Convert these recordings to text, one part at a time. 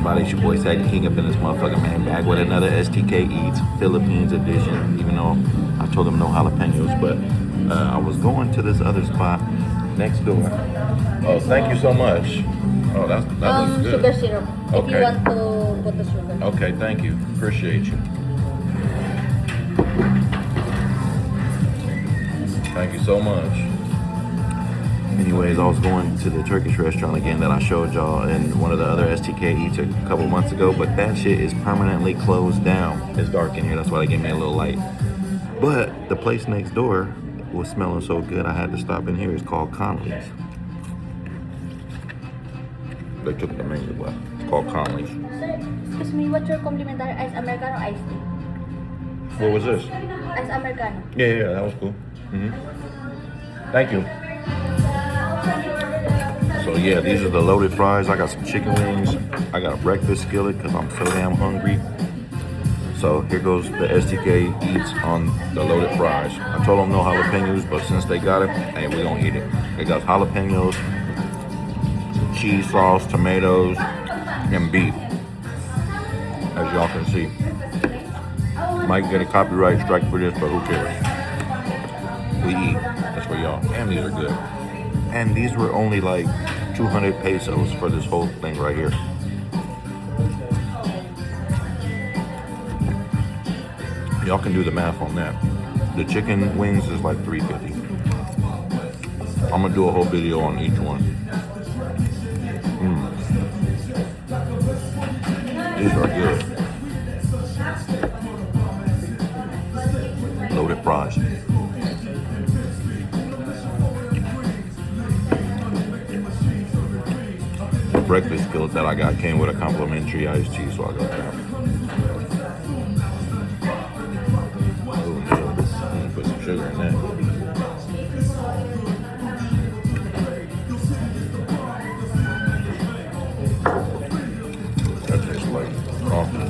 everybody? It's your boy Sag King up in this motherfucker, man. Back with another STK Eats Philippines edition. Even though I told them no jalapenos, but I was going to this other spot next door. Oh, thank you so much. Oh, that looks good. Sugar syrup. Okay. If you want to put the sugar. Okay, thank you. Appreciate you. Thank you so much. Anyways, I was going to the Turkish restaurant again that I showed y'all in one of the other STK Eats a couple months ago, but that shit is permanently closed down. It's dark in here, that's why they gave me a little light. But the place next door was smelling so good, I had to stop in here. It's called Conley's. They took the menu, but it's called Conley's. Sir, excuse me, what's your complimentary ice americano iced tea? What was this? Ice americano. Yeah, that was cool. Thank you. So yeah, these are the loaded fries. I got some chicken wings. I got a breakfast skillet because I'm so damn hungry. So here goes the STK Eats on the loaded fries. I told them no jalapenos, but since they got it, hey, we're gonna eat it. It got jalapenos, cheese sauce, tomatoes, and beef. As y'all can see. Might get a copyright strike for this, but who cares? We eat. That's for y'all. And these are good. And these were only like 200 pesos for this whole thing right here. Y'all can do the math on that. The chicken wings is like $3.50. I'm gonna do a whole video on each one. These are good. Loaded fries. The breakfast skillet that I got came with a complimentary iced tea, so I got that. Oh, yeah. I'm gonna put some sugar in that. That tastes like coffee.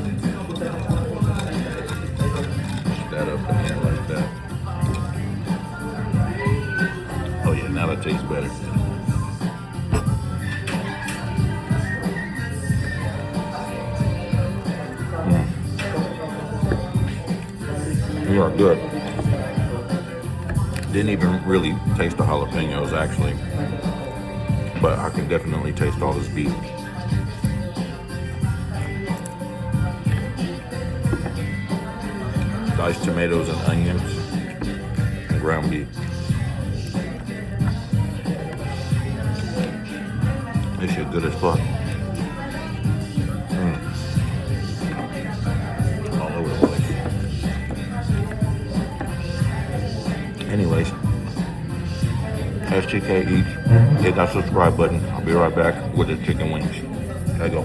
Push that up in there like that. Oh yeah, now that tastes better. They are good. Didn't even really taste the jalapenos actually, but I can definitely taste all this beef. Diced tomatoes and onions and ground beef. This shit good as fuck. All over the place. Anyways, STK Eats, hit that subscribe button. I'll be right back with the chicken wings. There you go.